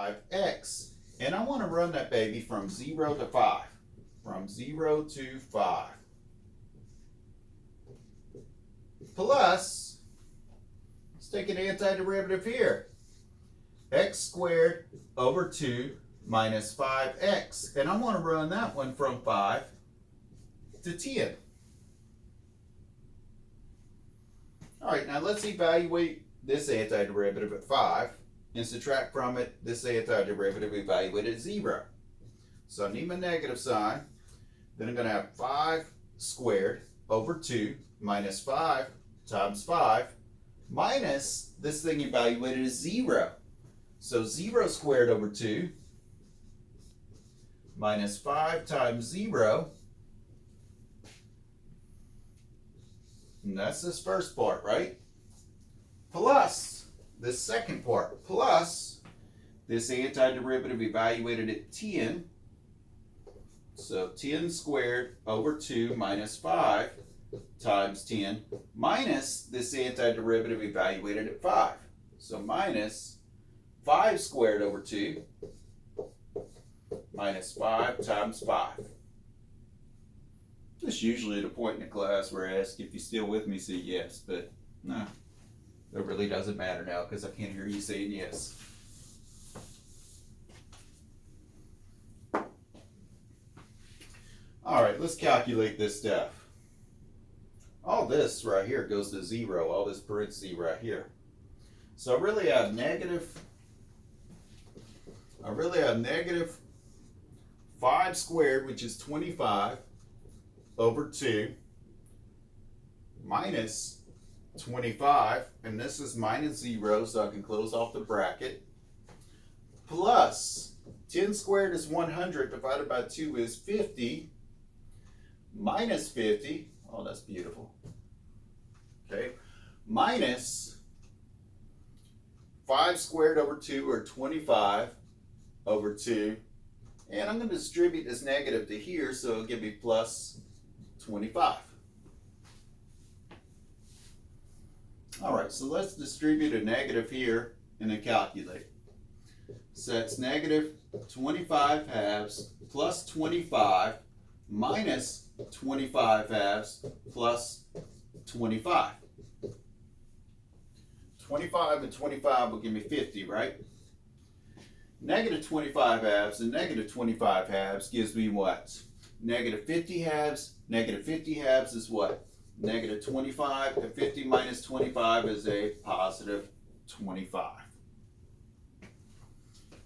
5x. And I want to run that baby from 0 to 5. From 0 to 5. Plus, let's take an antiderivative here. X squared over 2 minus 5x. And I want to run that one from 5 to 10. All right, now let's evaluate this antiderivative at 5 and subtract from it this antiderivative evaluated at 0. So I need my negative sign. Then I'm going to have 5 squared over 2 minus 5 times 5 minus this thing evaluated as 0. So 0 squared over 2 minus 5 times 0. And that's this first part, right? Plus this second part, plus this antiderivative evaluated at 10. So 10 squared over 2 minus 5 times 10 minus this antiderivative evaluated at 5. So minus 5 squared over 2 minus 5 times 5. This is usually the point in the class where I ask if you're still with me, say yes, but no, it really doesn't matter now because I can't hear you saying yes. All right, let's calculate this stuff. All this right here goes to 0, all this parenthesis right here. So I really have negative 5 squared, which is 25, over 2 minus 25, and this is minus 0, so I can close off the bracket, plus 10 squared is 100 divided by 2 is 50, minus 50, oh that's beautiful, okay, minus 5 squared over 2 or 25 over 2, and I'm going to distribute this negative to here, so it'll give me plus 25. All right, so let's distribute a negative here and then calculate. So that's negative 25 halves plus 25 minus 25 halves plus 25. 25 and 25 will give me 50, right? Negative 25 halves and negative 25 halves gives me what? Negative 50 halves. Negative 50 halves is what? Negative 25, and 50 minus 25 is a positive 25.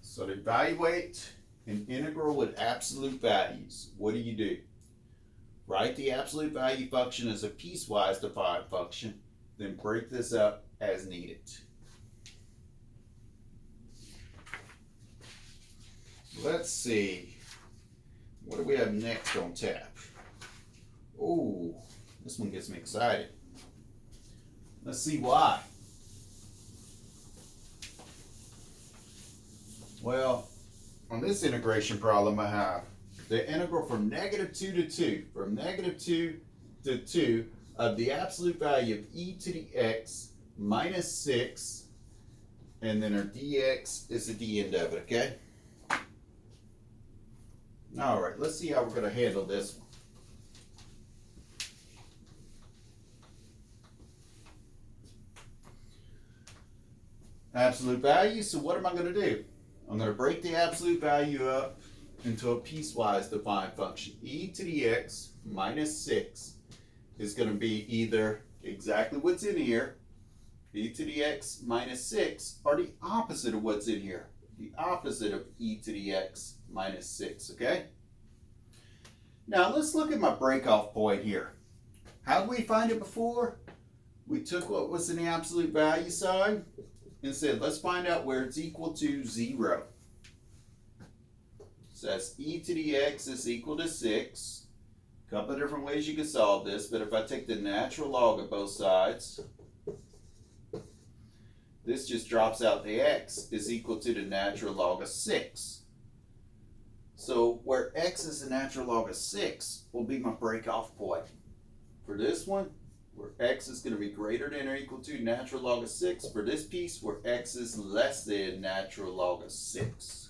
So to evaluate an integral with absolute values, what do? Write the absolute value function as a piecewise defined function, then break this up as needed. Let's see. What do we have next on tap? Oh, this one gets me excited. Let's see why. Well, on this integration problem I have the integral from negative 2 to 2, from negative 2 to 2 of the absolute value of e to the x minus 6, and then our dx is at the end of it, okay? All right, let's see how we're going to handle this one. Absolute value, so what am I going to do? I'm going to break the absolute value up into a piecewise defined function. E to the x minus 6 is going to be either exactly what's in here, e to the x minus 6, or the opposite of what's in here, the opposite of e to the x minus 6, okay? Now let's look at my breakoff point here. How did we find it before? We took what was in the absolute value sign and said, let's find out where it's equal to 0. So that's e to the x is equal to 6. A couple of different ways you can solve this, but if I take the natural log of both sides, this just drops out. The x is equal to the natural log of 6. So where x is the natural log of 6 will be my breakoff point. For this one, where x is going to be greater than or equal to natural log of 6. For this piece, where x is less than natural log of 6.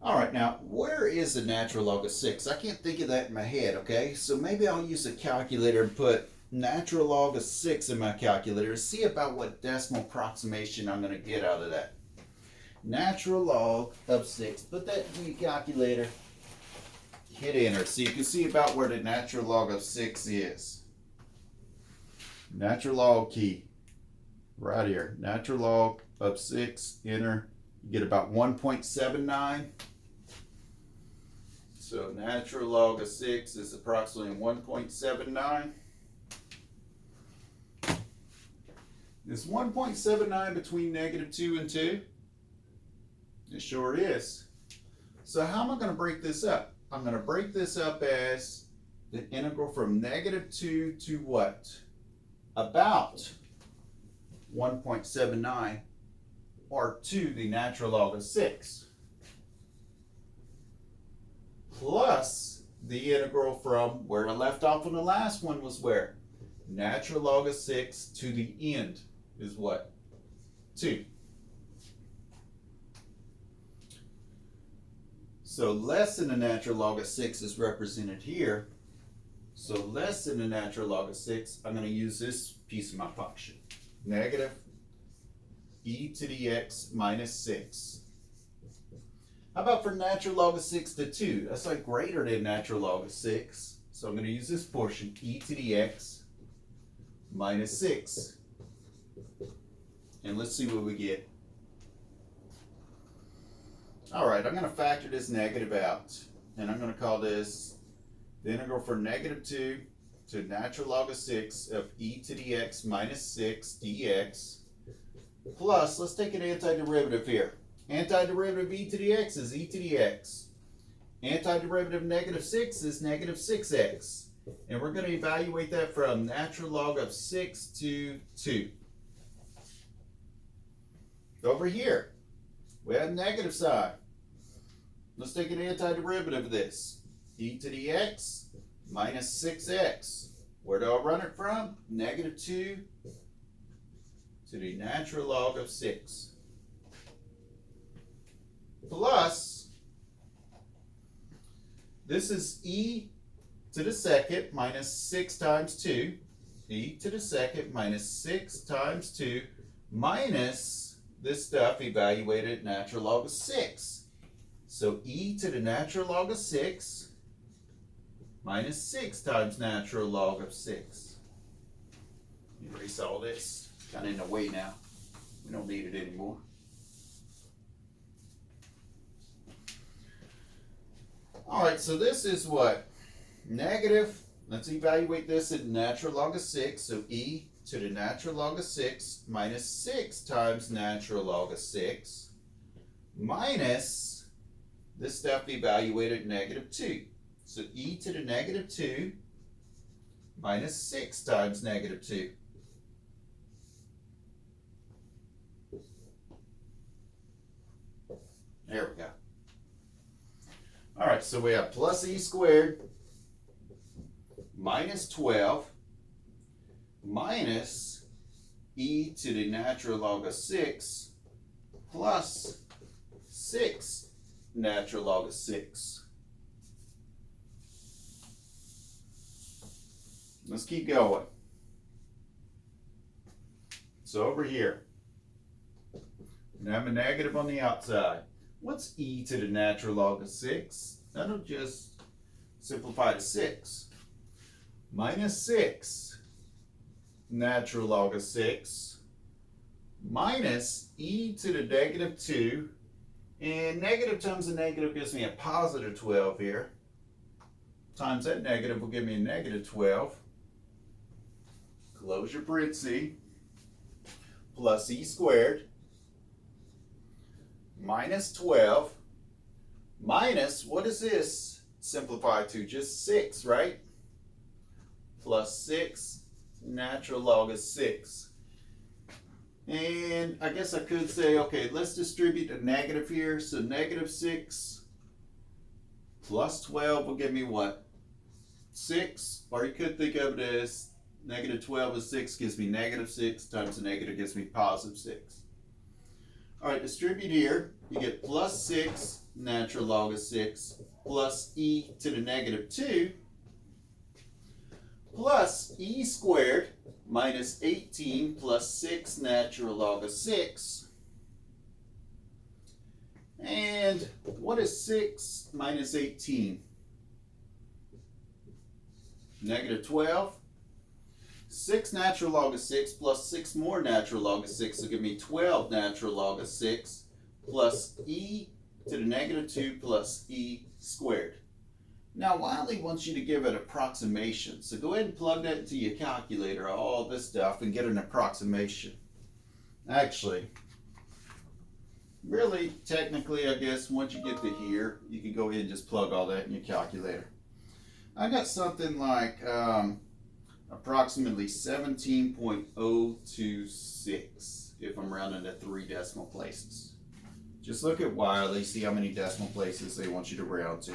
All right, now, where is the natural log of 6? I can't think of that in my head, okay? So maybe I'll use a calculator and put natural log of 6 in my calculator and see about what decimal approximation I'm going to get out of that. Natural log of 6. Put that in your calculator. Hit enter so you can see about where the natural log of 6 is. Natural log key. Right here. Natural log of 6. Enter. You get about 1.79. So natural log of 6 is approximately 1.79. Is 1.79 between -2 and 2? It sure is. So how am I going to break this up? I'm going to break this up as the integral from -2 to what? About 1.79, or to the natural log of 6. Plus the integral from where I left off on the last one was where? Natural log of 6 to the end is what? 2. So less than the natural log of 6 is represented here. So less than the natural log of 6, I'm going to use this piece of my function. Negative e to the x minus 6. How about for natural log of 6 to 2? That's like greater than natural log of 6. So I'm going to use this portion, e to the x minus 6. And let's see what we get. All right, I'm going to factor this negative out. And I'm going to call this the integral from -2 to natural log of 6 of e to the x minus 6 dx. Plus, let's take an antiderivative here. Antiderivative of e to the x is e to the x. Antiderivative of -6 is -6x. And we're going to evaluate that from natural log of 6 to 2. Over here, we have negative sign. Let's take an antiderivative of this. E to the x minus 6x. Where do I run it from? -2 to the natural log of 6. Plus, this is e to the second minus 6 times 2. E to the second minus 6 times 2 minus this stuff evaluated at natural log of 6. So e to the natural log of 6 minus 6 times natural log of 6. Erase all this. Kind of in the way now. We don't need it anymore. All right, so this is what? Negative. Let's evaluate this at natural log of 6. So e to the natural log of 6 minus 6 times natural log of 6 minus this stuff evaluated at -2. So e to the -2 minus 6 times -2. There we go. All right, so we have plus e squared minus 12 minus e to the natural log of 6 plus 6 natural log of 6. Let's keep going. So over here, we have a negative on the outside. What's e to the natural log of 6? That'll just simplify to 6. Minus 6 natural log of 6 minus e to the -2. And negative times a negative gives me a positive 12 here. Times that negative will give me a -12. Close your parenthesis. Plus e squared minus 12 minus, what is this simplify to? Just 6, right? Plus 6 natural log of 6. And I guess I could say, okay, let's distribute the negative here. So -6 plus 12 will give me what? 6, or you could think of it as negative 12 of 6 gives me negative 6 times the negative gives me positive 6. All right, distribute here. You get plus 6 natural log of 6 plus e to the negative 2 plus e squared minus 18 plus 6 natural log of 6. And what is 6 minus 18? Negative 12. 6 natural log of 6 plus 6 more natural log of 6 will give me 12 natural log of 6 plus e to the negative 2 plus e squared. Now Wiley wants you to give an approximation, so go ahead and plug that into your calculator, all this stuff, and get an approximation. Actually, really, technically, I guess once you get to here, you can go ahead and just plug all that in your calculator. I got something like approximately 17.026 if I'm rounding to 3 decimal places. Just look at Wiley, see how many decimal places they want you to round to.